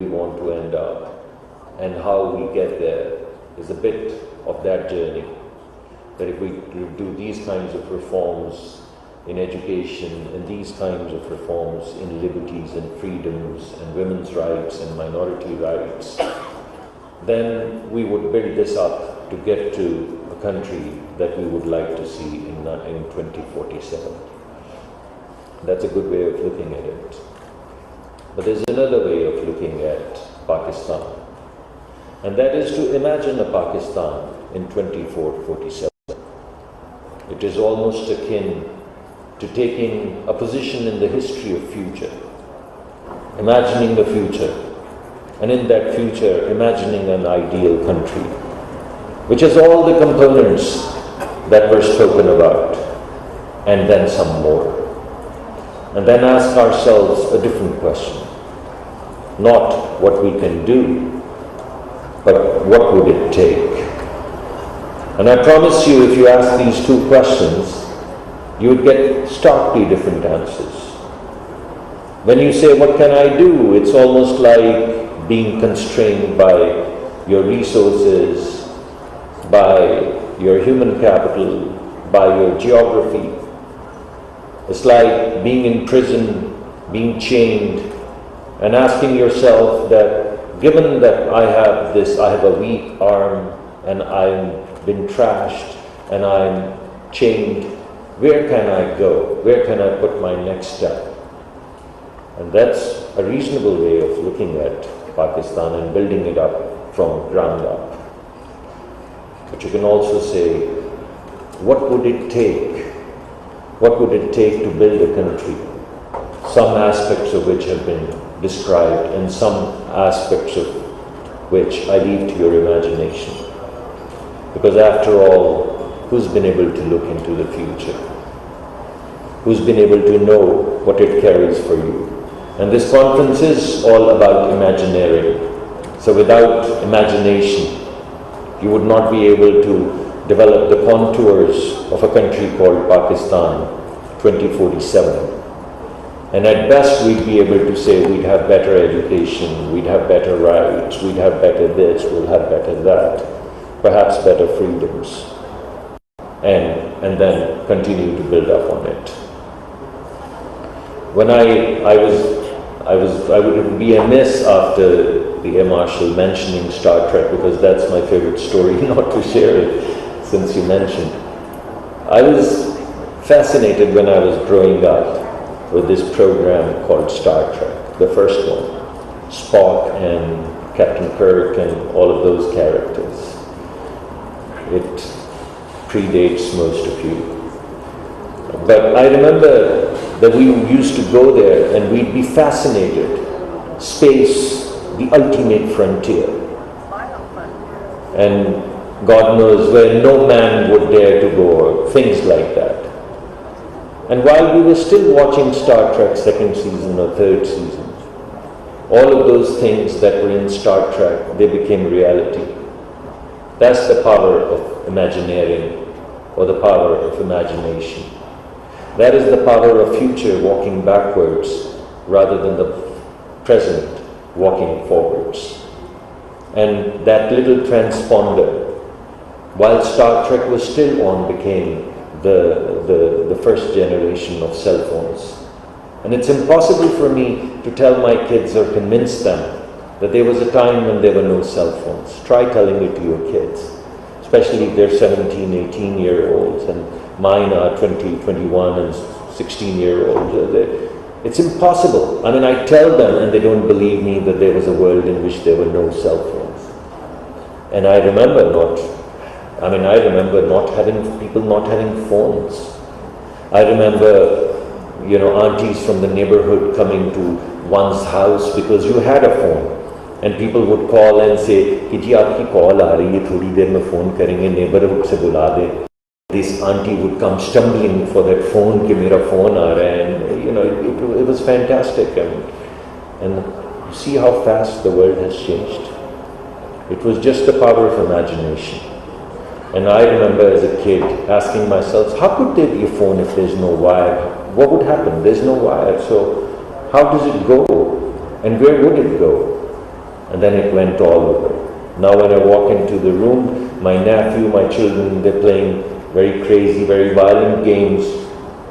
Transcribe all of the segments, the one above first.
we want to end up and how we get there is a bit of that journey. That if we do these kinds of reforms in education and these kinds of reforms in liberties and freedoms and women's rights and minority rights, then we would build this up to get to a country that we would like to see in 2047. That's a good way of looking at it. But there's another way of looking at Pakistan, and that is to imagine a Pakistan in 2447. It is almost akin to taking a position in the history of future, imagining the future, and in that future imagining an ideal country, which has all the components that were spoken about, and then some more. And then ask ourselves a different question. Not what we can do, but what would it take? And I promise you, if you ask these two questions, you would get starkly different answers. When you say, what can I do? It's almost like being constrained by your resources, by your human capital, by your geography. It's like being in prison, being chained, and asking yourself that, given that I have a weak arm, and I've been trashed, and I'm chained, where can I go? Where can I put my next step? And that's a reasonable way of looking at Pakistan and building it up from ground up. But you can also say, what would it take? What would it take to build a country? Some aspects of which have been described, and some aspects of which I leave to your imagination. Because after all, who's been able to look into the future? Who's been able to know what it carries for you? And this conference is all about imagineering. So without imagination, you would not be able to develop the contours of a country called Pakistan 2047. And at best we'd be able to say we'd have better education, we'd have better rights, we'd have better this, we'll have better that, perhaps better freedoms, and then continue to build up on it. When I would be amiss after the Air Marshal mentioning Star Trek, because that's my favorite story, not to share it since you mentioned. I was fascinated when I was growing up with this program called Star Trek, the first one. Spock and Captain Kirk and all of those characters. It predates most of you. But I remember that we used to go there and we'd be fascinated. Space, the ultimate frontier. And God knows where no man would dare to go, or things like that. And while we were still watching Star Trek second season or third season, all of those things that were in Star Trek, they became reality. That's the power of Imagineering, or the power of imagination. That is the power of future walking backwards rather than the present walking forwards. And that little transponder, while Star Trek was still on, became the first generation of cell phones. And it's impossible for me to tell my kids or convince them that there was a time when there were no cell phones. Try telling it to your kids, especially if they're 17, 18-year-olds, and mine are 20, 21, and 16-year-olds. It's impossible. I mean, I tell them and they don't believe me that there was a world in which there were no cell phones. And I remember people not having phones. I remember, aunties from the neighborhood coming to one's house because you had a phone. And people would call and say, "Ki ji, aapki call aa rahi hai, thodi der mein phone karenge, neighborhood se bula de." This auntie would come stumbling for that phone, ki mera phone aa raha hai. And it was fantastic. And you see how fast the world has changed. It was just the power of imagination. And I remember as a kid asking myself, how could there be a phone if there's no wire? What would happen? There's no wire, so how does it go? And where would it go? And then it went all over. Now when I walk into the room, my nephew, my children, they're playing very crazy, very violent games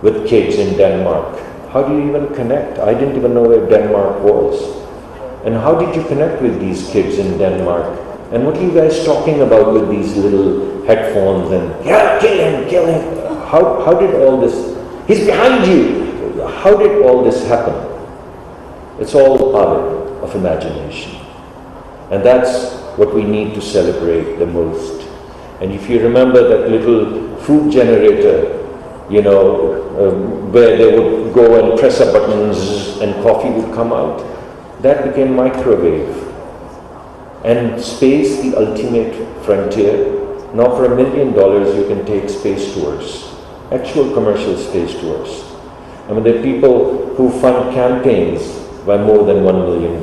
with kids in Denmark. How do you even connect? I didn't even know where Denmark was. And how did you connect with these kids in Denmark? And what are you guys talking about with these little headphones and, yeah, kill him, kill him. How did all this, he's behind you. How did all this happen? It's all power of imagination. And that's what we need to celebrate the most. And if you remember that little food generator, where they would go and press a button and coffee would come out, that became microwave. And space, the ultimate frontier. Now for $1 million you can take space tours, actual commercial space tours. I mean, there are people who fund campaigns by more than $1 million.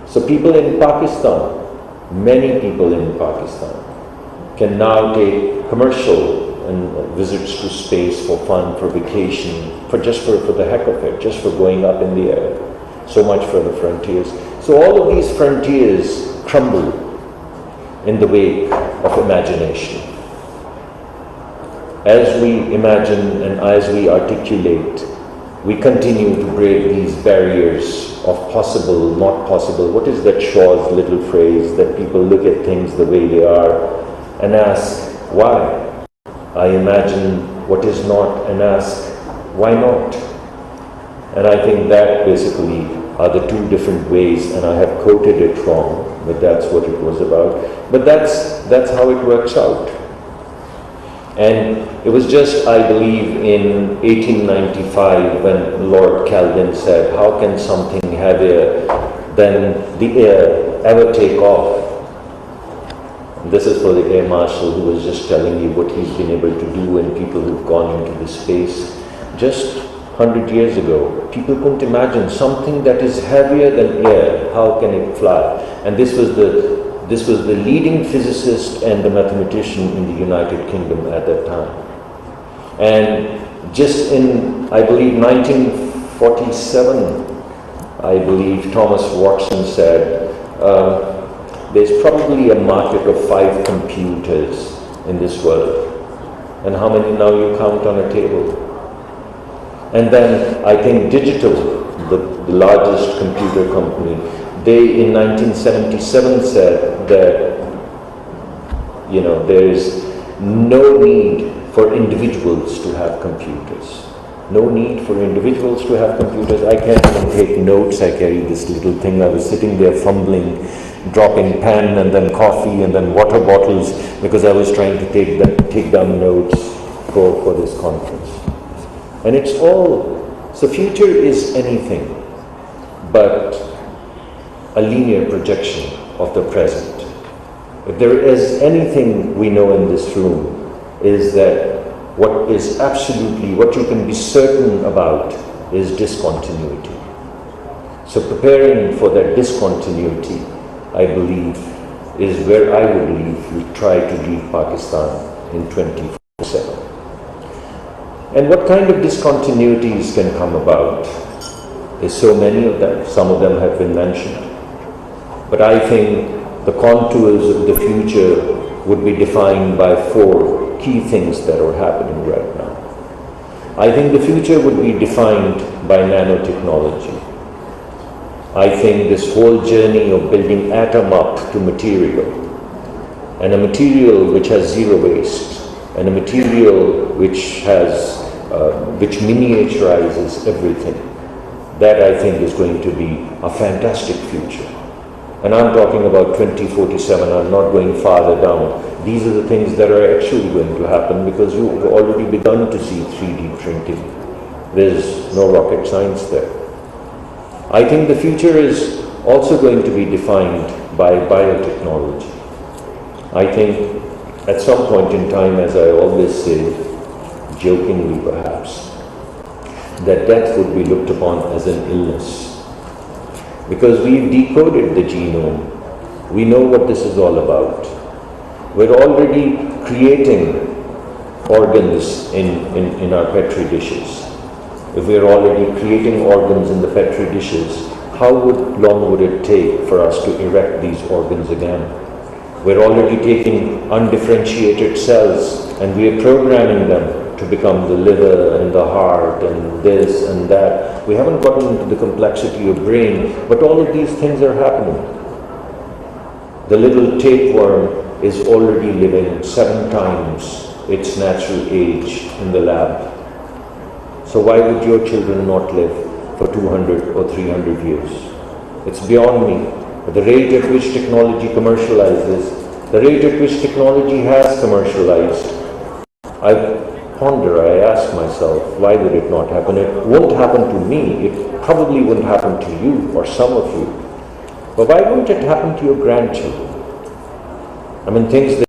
So people in Pakistan, many people in Pakistan, can now take commercial and visits to space for fun, for vacation, for the heck of it, just for going up in the air. So much for the frontiers. So all of these frontiers crumble in the wake of imagination. As we imagine and as we articulate, we continue to break these barriers of possible, not possible. What is that Shaw's little phrase that people look at things the way they are and ask, why? I imagine what is not and ask, why not? And I think that basically are the two different ways, and I have quoted it wrong, but that's what it was about. But that's how it works out. And it was just, I believe, in 1895 when Lord Kelvin said, how can something heavier than the air ever take off? This is for the Air Marshal who was just telling you what he's been able to do and people who've gone into the space. Just 100 years ago, people couldn't imagine something that is heavier than air. How can it fly? And this was the leading physicist and the mathematician in the United Kingdom at that time. And just in, I believe, 1947, I believe Thomas Watson said, there's probably a market of 5 computers in this world. And how many now you count on a table? And then I think Digital, the largest computer company, they in 1977 said that, there is no need for individuals to have computers. No need for individuals to have computers. I can't even take notes. I carry this little thing. I was sitting there fumbling, dropping pen and then coffee and then water bottles because I was trying to take down notes for this conference. And it's all, so future is anything but a linear projection of the present. If there is anything we know in this room is that what is absolutely, what you can be certain about is discontinuity. So preparing for that discontinuity, I believe, is where I would leave, we try to leave Pakistan in 2047. And what kind of discontinuities can come about? There's so many of them, some of them have been mentioned. But I think the contours of the future would be defined by 4 key things that are happening right now. I think the future would be defined by nanotechnology. I think this whole journey of building atom up to material, and a material which has zero waste, and a material which has, which miniaturizes everything, that I think is going to be a fantastic future. And I'm talking about 2047, I'm not going farther down. These are the things that are actually going to happen because you've already begun to see 3D printing. There's no rocket science there. I think the future is also going to be defined by biotechnology. I think at some point in time, as I always say, jokingly perhaps, that death would be looked upon as an illness. Because we've decoded the genome, we know what this is all about. We're already creating organs in our petri dishes. If we're already creating organs in the petri dishes, how long would it take for us to erect these organs again? We're already taking undifferentiated cells and we are programming them to become the liver and the heart and this and that. We haven't gotten into the complexity of brain, but all of these things are happening. The little tapeworm is already living 7 times its natural age in the lab. So why would your children not live for 200 or 300 years? It's beyond me. The rate at which technology commercializes, the rate at which technology has commercialized, I ponder, I ask myself, why would it not happen? It won't happen to me. It probably wouldn't happen to you or some of you. But why wouldn't it happen to your grandchildren? I mean, things that